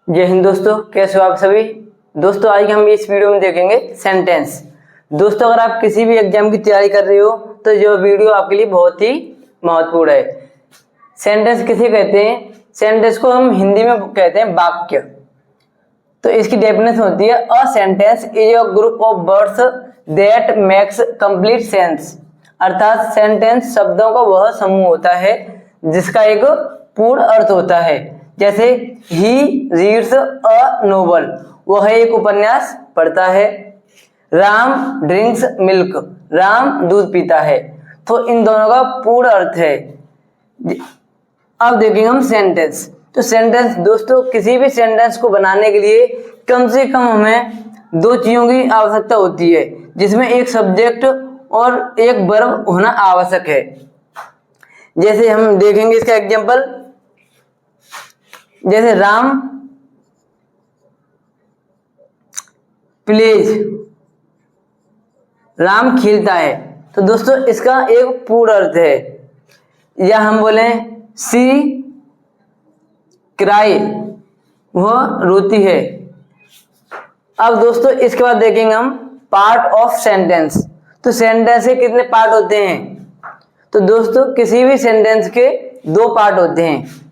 जय हिंद दोस्तों, कैसे हो आप सभी। दोस्तों आज हम इस वीडियो में देखेंगे सेंटेंस। दोस्तों अगर आप किसी भी एग्जाम की तैयारी कर रहे हो तो जो वीडियो आपके लिए बहुत ही महत्वपूर्ण है। सेंटेंस किसे कहते हैं? सेंटेंस को हम हिंदी में कहते हैं वाक्य। तो इसकी डेफिनेशन होती है a sentence is a group of words that makes complete sense. अर्थात सेंटेंस शब्दों का वह समूह होता है जिसका एक पूर्ण अर्थ होता है। जैसे ही रीड्स अ नोवेल, वह एक उपन्यास पढ़ता है। राम ड्रिंक्स मिल्क, राम दूध पीता है। तो इन दोनों का पूर्ण अर्थ है। अब देखेंगे हम सेंटेंस। तो सेंटेंस दोस्तों, किसी भी सेंटेंस को बनाने के लिए कम से कम हमें दो चीजों की आवश्यकता होती है, जिसमें एक सब्जेक्ट और एक वर्ब होना आवश्यक है। जैसे हम देखेंगे इसका एग्जांपल, जैसे राम प्लेज, राम खेलता है। तो दोस्तों इसका एक पूर्ण अर्थ है। या हम बोले सी क्राई, वह रोती है। अब दोस्तों इसके बाद देखेंगे हम पार्ट ऑफ सेंटेंस। तो सेंटेंस के कितने पार्ट होते हैं? तो दोस्तों किसी भी सेंटेंस के दो पार्ट होते हैं।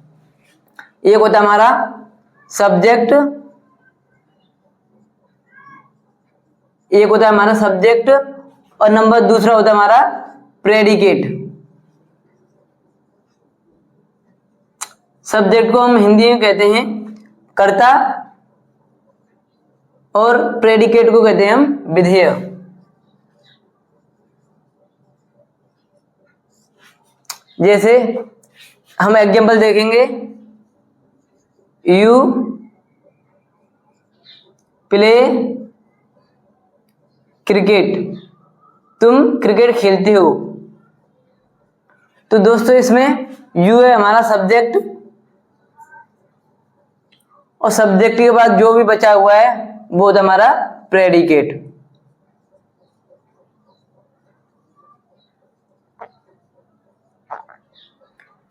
एक होता है हमारा सब्जेक्ट, एक होता है हमारा सब्जेक्ट, और नंबर दूसरा होता है हमारा प्रेडिकेट। सब्जेक्ट को हम हिंदी में कहते हैं कर्ता और प्रेडिकेट को कहते हैं हम विधेय। जैसे हम एग्जांपल देखेंगे, यू प्ले क्रिकेट, तुम क्रिकेट खेलते हो। तो दोस्तों इसमें यू है हमारा सब्जेक्ट, और सब्जेक्ट के बाद जो भी बचा हुआ है वो है हमारा प्रेडिकेट।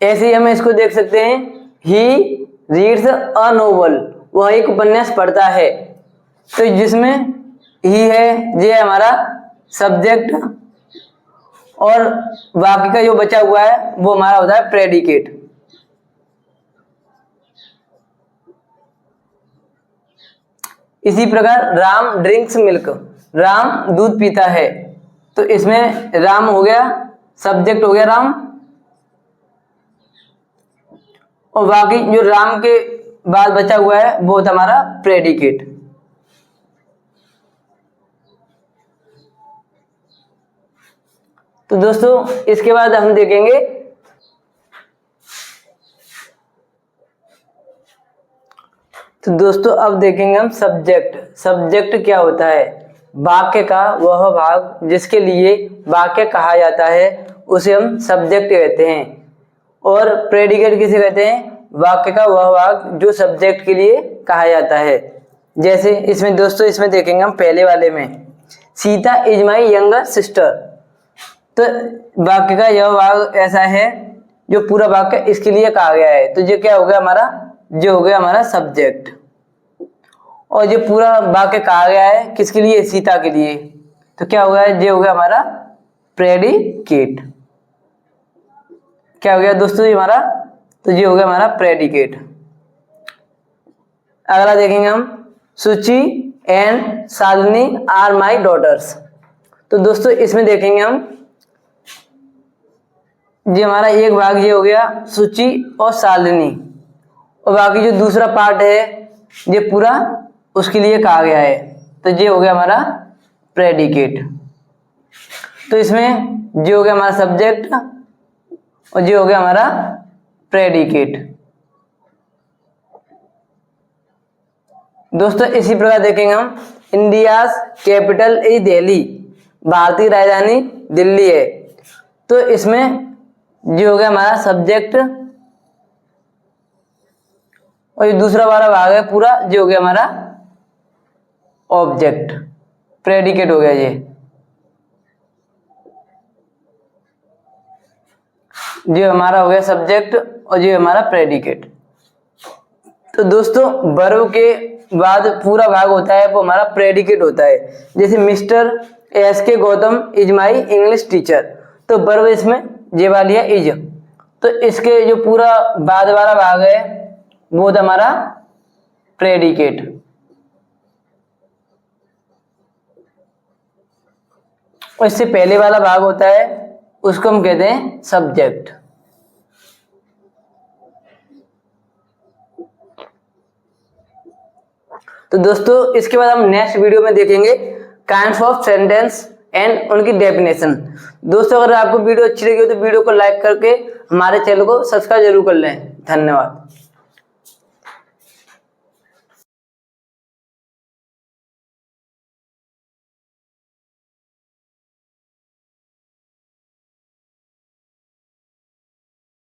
ऐसे ही हम इसको देख सकते हैं, ही रीड्स अ नोवेल, वह एक उपन्यास पढ़ता है। तो जिसमें ही है ये हमारा सब्जेक्ट, और बाकी का जो बचा हुआ है वो हमारा होता है प्रेडिकेट। इसी प्रकार राम ड्रिंक्स मिल्क, राम दूध पीता है। तो इसमें राम हो गया, सब्जेक्ट हो गया राम, और बाकी जो राम के बाद बचा हुआ है वो होता हमारा प्रेडिकेट। तो दोस्तों इसके बाद हम देखेंगे तो दोस्तों अब देखेंगे हम सब्जेक्ट। सब्जेक्ट क्या होता है? वाक्य का वह भाग जिसके लिए वाक्य कहा जाता है उसे हम सब्जेक्ट कहते हैं। और प्रेडिकेट किसे कहते हैं? वाक्य का वह भाग जो सब्जेक्ट के लिए कहा जाता है। जैसे इसमें दोस्तों इसमें देखेंगे हम पहले वाले में, Sita is my younger sister. तो वाक्य का यह भाग ऐसा है जो पूरा वाक्य इसके लिए कहा गया है। तो ये क्या हो गया हमारा? जो हो गया हमारा सब्जेक्ट। और जो पूरा वाक्य कहा गया है किसके लिए? सीता के लिए। तो क्या हो गया? ये हो गया हमारा प्रेडिकेट। क्या हो गया दोस्तों ये हमारा? तो ये हो गया हमारा प्रेडिकेट। अगला देखेंगे हम, Suchi and Shalini are my daughters. तो दोस्तों इसमें देखेंगे हम, ये हमारा एक भाग ये हो गया सुचि और शालिनी, और बाकी जो दूसरा पार्ट है ये पूरा उसके लिए कहा गया है। तो ये हो गया हमारा प्रेडिकेट। तो इसमें जो हो गया हमारा सब्जेक्ट और ये हो गया हमारा प्रेडिकेट। दोस्तों इसी प्रकार देखेंगे हम, इंडियाज कैपिटल इज दिल्ली, भारतीय राजधानी दिल्ली है। तो इसमें जो हो गया हमारा सब्जेक्ट, और ये दूसरा वाला भाग है पूरा जो हो गया हमारा ऑब्जेक्ट, प्रेडिकेट हो गया ये। जो हमारा हो गया सब्जेक्ट और जो हमारा प्रेडिकेट। तो दोस्तों वर्ब के बाद पूरा भाग होता है वो हमारा प्रेडिकेट होता है। जैसे मिस्टर एस के Gautam is my English teacher, तो वर्ब इसमें ये वाली है इज, तो इसके जो पूरा बाद वाला भाग है वो होता है हमारा प्रेडिकेट। और इससे पहले वाला भाग होता है उसको हम कहते हैं सब्जेक्ट। तो दोस्तों इसके बाद हम नेक्स्ट वीडियो में देखेंगे काइंड्स ऑफ सेंटेंस एंड उनकी डेफिनेशन। दोस्तों अगर आपको वीडियो अच्छी लगी हो तो वीडियो को लाइक करके हमारे चैनल को सब्सक्राइब जरूर कर लें। धन्यवाद।